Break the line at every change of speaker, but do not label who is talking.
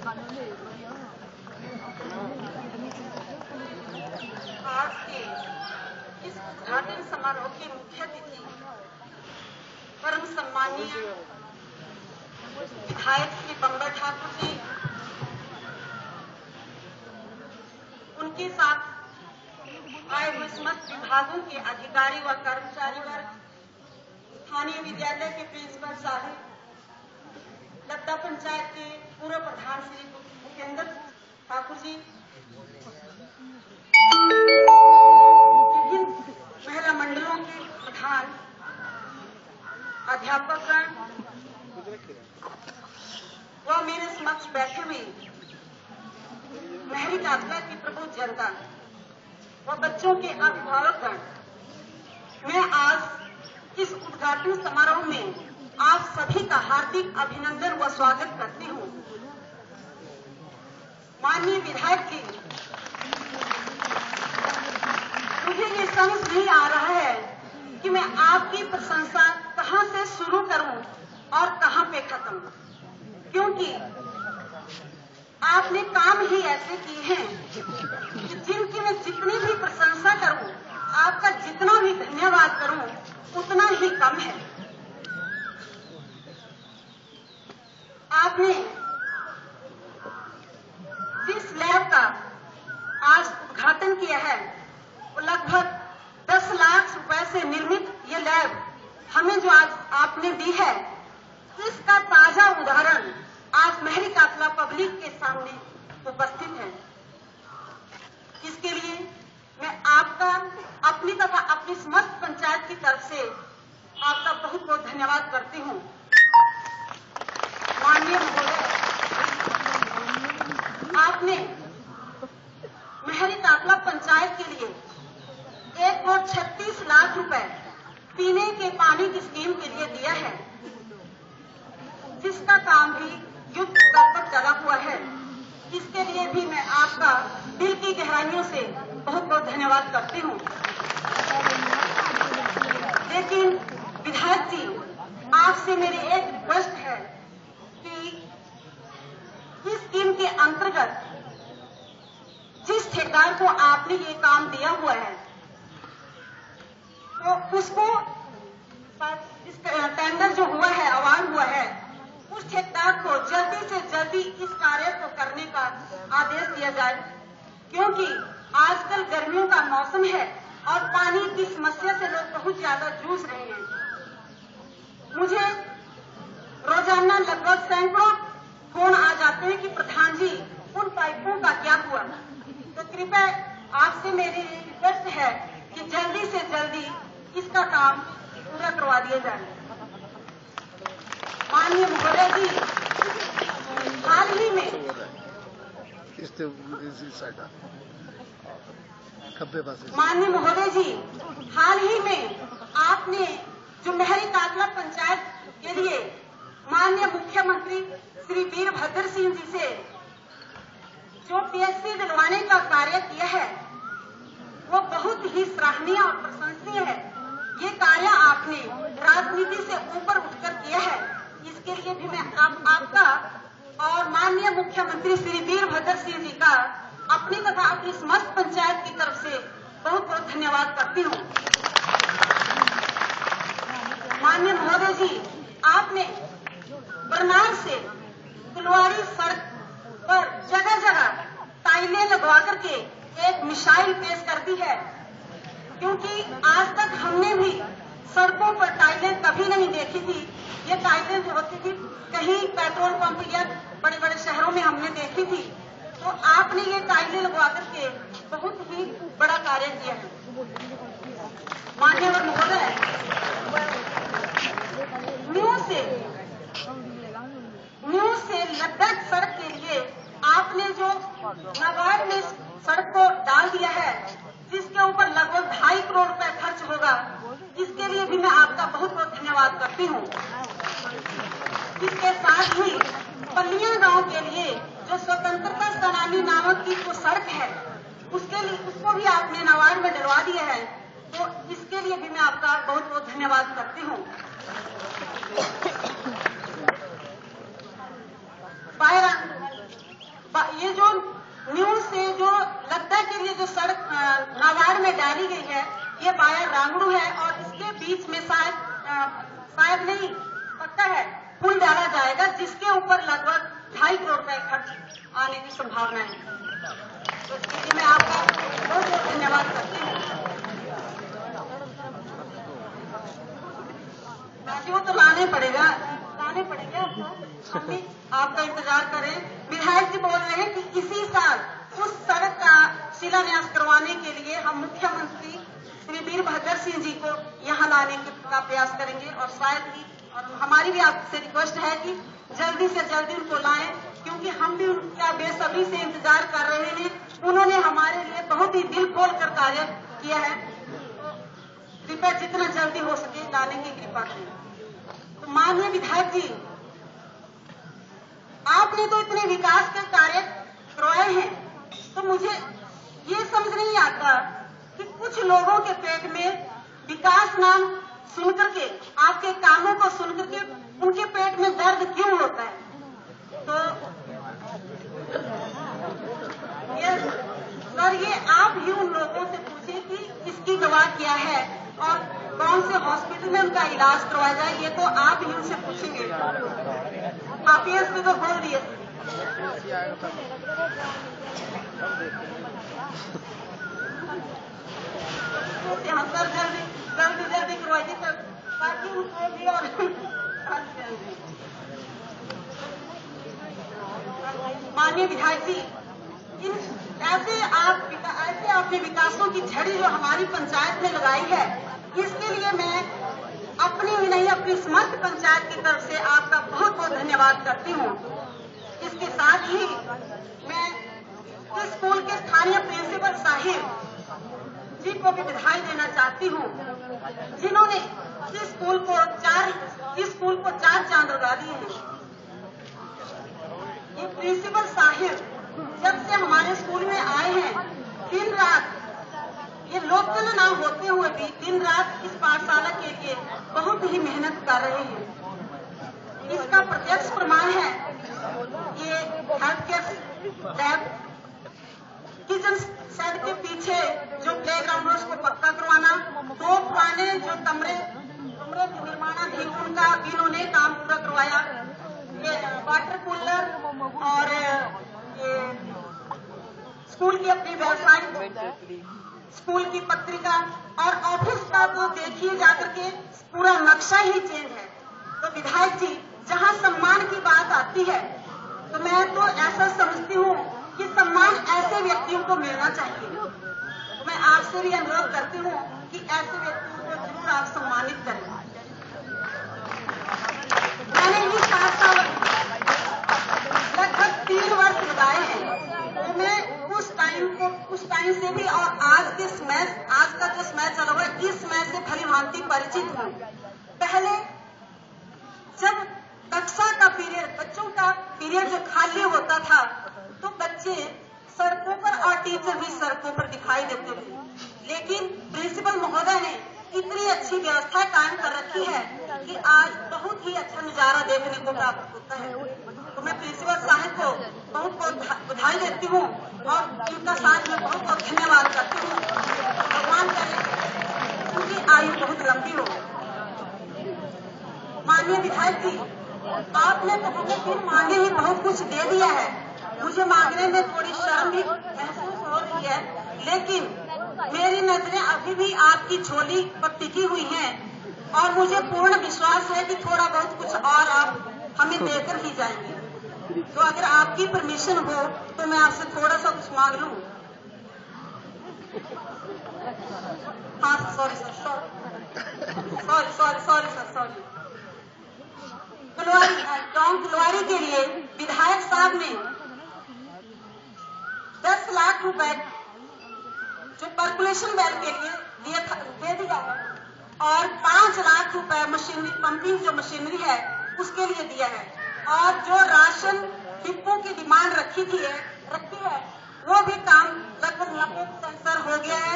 आज के इस उद्घाटन समारोह के मुख्य अतिथि परम सम्मानीय विधायक श्री बंबर ठाकुर जी, उनके साथ आए हुए समस्त विभागों के अधिकारी व कर्मचारी वर्ग, स्थानीय विद्यालय के प्रिंसिपल साहब, लद्दा पंचायत के पूर्व प्रधान श्री भूपेंद्र ठाकुर जी, विभिन्न महिला मंडलों के प्रधान, अध्यापकगण व मेरे समक्ष बैठे हुए महरी काफिला की प्रबुद्ध जनता व बच्चों के अभिभावकगण, मैं आज इस उद्घाटन समारोह में आप सभी का हार्दिक अभिनंदन व स्वागत करती हूँ। माननीय विधायक जी, मुझे ये समझ नहीं आ रहा है कि मैं आपकी प्रशंसा कहाँ से शुरू करूं और कहाँ पे खत्म, क्योंकि आपने काम ही ऐसे किए हैं कि जिनकी मैं जितनी भी प्रशंसा करूं, आपका जितना भी धन्यवाद करूं, उतना ही कम है। आपने जिस लैब का आज उद्घाटन किया है, वो लगभग 10 लाख रुपए से निर्मित ये लैब हमें जो आज आपने दी है, इसका ताजा उदाहरण आज महरी काफिला पब्लिक के सामने उपस्थित है। इसके लिए मैं आपका अपनी तथा अपनी समस्त पंचायत की तरफ से आपका बहुत बहुत धन्यवाद करती हूँ। माननीय महोदय, आपने महरी काफिला पंचायत के लिए 136 लाख रुपए पीने के पानी की स्कीम के लिए दिया है, जिसका काम भी युद्ध स्तर पर चला हुआ है। इसके लिए भी मैं आपका दिल की गहराइयों से बहुत बहुत धन्यवाद करती हूँ। लेकिन विधायक जी, आपसे मेरी एक रिक्वेस्ट है कि इस स्कीम के अंतर्गत जिस ठेकेदार को आपने ये काम दिया हुआ है, तो उसको टेंडर जो हुआ है, अवार्ड हुआ है, उस ठेकेदार को जल्दी से जल्दी इस कार्य को करने का आदेश दिया जाए, क्योंकि आजकल गर्मियों का मौसम है और पानी की समस्या से लोग बहुत ज्यादा जूझ रहे हैं। मुझे रोजाना लगभग सैकड़ों फोन आ जाते हैं कि प्रधान जी, उन पाइपों का क्या हुआ। तो कृपया आपसे मेरी रिक्वेस्ट है कि जल्दी से जल्दी इसका काम पूरा करवा दिया जाए। माननीय महोदय जी, हाल ही में माननीय महोदय जी, हाल ही में आपने जो महरी काफिला पंचायत के लिए माननीय मुख्यमंत्री श्री वीरभद्र सिंह जी से जो पीएचसी दिलवाने का कार्य किया है, वो बहुत ही सराहनीय और प्रशंसनीय है। ये कार्य आपने राजनीति से ऊपर उठकर किया है। इसके लिए भी मैं आपका और माननीय मुख्यमंत्री श्री वीरभद्र सिंह जी का अपनी तथा अपनी समस्त पंचायत की तरफ से बहुत बहुत धन्यवाद करती हूँ। माननीय महोदय जी, आपने बरनाल से कुलवाड़ी सड़क पर जगह जगह टाइलें लगवा करके एक मिसाइल पेश कर दी है, क्योंकि आज तक हमने भी सड़कों पर टाइलें कभी नहीं देखी थी। ये टाइलें जो होती थी कहीं पेट्रोल पंप या बड़े बड़े शहरों में हमने देखी थी, तो आपने ये टाइलें लगवा करके बहुत ही बड़ा कार्य किया है। माननीय महोदय, न्यू से लद्दाख सड़क के लिए आपने जो नाबार्ड में सड़क को डाल दिया है, जिसके ऊपर लगभग 2.5 करोड़ रुपए खर्च होगा, इसके लिए भी मैं आपका बहुत बहुत धन्यवाद करती हूँ। इसके साथ ही पल्लिया गांव के लिए जो स्वतंत्रता सेनानी नामक की जो सड़क है, उसको भी आपने नाबार्ड में डलवा दिया है, तो इसके लिए भी मैं आपका बहुत बहुत धन्यवाद करती हूँ। न्यू से जो लद्दा के लिए जो सड़क नागाड़ में डाली गई है, ये बाया रांगड़ू है और इसके बीच में शायद नहीं पक्का है पुल डाला जाएगा, जिसके ऊपर लगभग 2.5 करोड़ रुपए खर्च आने की संभावना है। तो इसके लिए मैं आपका बहुत बहुत धन्यवाद करती हूँ। वो तो लाने पड़ेगा आपको, आपका इंतजार करें। विधायक जी बोल रहे हैं कि इसी साल उस सड़क का शिलान्यास करवाने के लिए हम मुख्यमंत्री श्री वीरभद्र सिंह जी को यहाँ लाने का प्रयास करेंगे और शायद ही, और हमारी भी आपसे रिक्वेस्ट है कि जल्दी से जल्दी उनको लाएं, क्योंकि हम भी उनका बेसब्री से इंतजार कर रहे हैं। उन्होंने हमारे लिए बहुत ही दिल खोल कर कार्य किया है, तो कृपया जितना जल्दी हो सके लाने की कृपा करें। तो माननीय विधायक जी, आपने तो इतने विकास के कार्य करवाए हैं, तो मुझे ये समझ नहीं आता कि कुछ लोगों के पेट में विकास नाम सुनकर के, आपके कामों को सुनकर के उनके पेट में दर्द क्यों होता है। तो ये आप ही उन लोगों से पूछे कि किसकी दवा क्या है और कौन से हॉस्पिटल में उनका इलाज करवाया जाए, ये तो आप ही उनसे पूछेंगे। आप ये तो बोल दिए। सर जल्दी करवाइए सर, ताकि उनको भी और माननीय विधायक जी, ऐसे आपने विकासों की झड़ी जो हमारी पंचायत में लगाई है, इसके लिए मैं अपनी ही नहीं अपनी समस्त पंचायत की तरफ से आपका बहुत बहुत धन्यवाद करती हूँ। इसके साथ ही मैं इस स्कूल के स्थानीय प्रिंसिपल साहिब जी को भी बधाई देना चाहती हूँ, जिन्होंने इस स्कूल को 4 चांद लगा दिए हैं। ये प्रिंसिपल साहिब जब से हमारे स्कूल में आए हैं, दिन रात, ये लोकल ना होते हुए भी दिन रात इस पाठशाला के लिए बहुत ही मेहनत कर रहे हैं। इसका प्रत्यक्ष प्रमाण है ये health care lab, kitchen shed के पीछे जो प्लेग्राउंड है उसको पक्का करवाना, 2 पुराने जो कमरे के निर्माणाधीन उनका इन्होंने काम पूरा करवाया, ये वाटर कूलर और ये स्कूल की अपनी वेबसाइट, स्कूल की पत्रिका और ऑफिस का तो देखिए जाकर के पूरा नक्शा ही चेंज है। तो विधायक जी, जहां सम्मान की बात आती है तो मैं तो ऐसा समझती हूँ कि सम्मान ऐसे व्यक्तियों को मिलना चाहिए। तो मैं आपसे भी अनुरोध करती हूँ कि ऐसे व्यक्तियों को जरूर आप सम्मानित करें। मैंने भी 7 साल लगभग 3 वर्ष लगाए हैं, तो मैं उस टाइम से भी और आज का जो समय चला हुआ है, इस समय से भलीभांति परिचित हूँ। पहले जब कक्षा का पीरियड, बच्चों का पीरियड जो खाली होता था, तो बच्चे सड़कों पर और टीचर भी सड़कों पर दिखाई देते थे, लेकिन प्रिंसिपल महोदय ने इतनी अच्छी व्यवस्था कायम कर रखी है कि आज बहुत ही अच्छा नजारा देखने को प्राप्त होता है। तो मैं प्रिंसिपल साहब को बहुत बहुत बधाई देती हूँ और इनका साथ में बहुत बहुत धन्यवाद करती हूँ। भगवान करे उनकी आयु बहुत लंबी हो। माननीय विधायक जी, आपने तो हमें फिर मांगे ही बहुत कुछ दे दिया है। मुझे मांगने में थोड़ी शर्म भी महसूस हो रही है, लेकिन मेरी नजरें अभी भी आपकी झोली पर टिकी हुई हैं और मुझे पूर्ण विश्वास है कि थोड़ा बहुत कुछ और आप हमें देकर ही जाएंगे। तो अगर आपकी परमिशन हो तो मैं आपसे थोड़ा सा कुछ मांग लूं। हाँ सॉरी सर। कुलवारी के लिए विधायक साहब ने 10 लाख रुपए जो पर्कुलेशन वेल के लिए दे दिया है और 5 लाख रुपए मशीनरी, पंपिंग जो मशीनरी है उसके लिए दिया है, और जो राशन डिपो की डिमांड रखी है वो भी काम लगभग 90% हो गया है।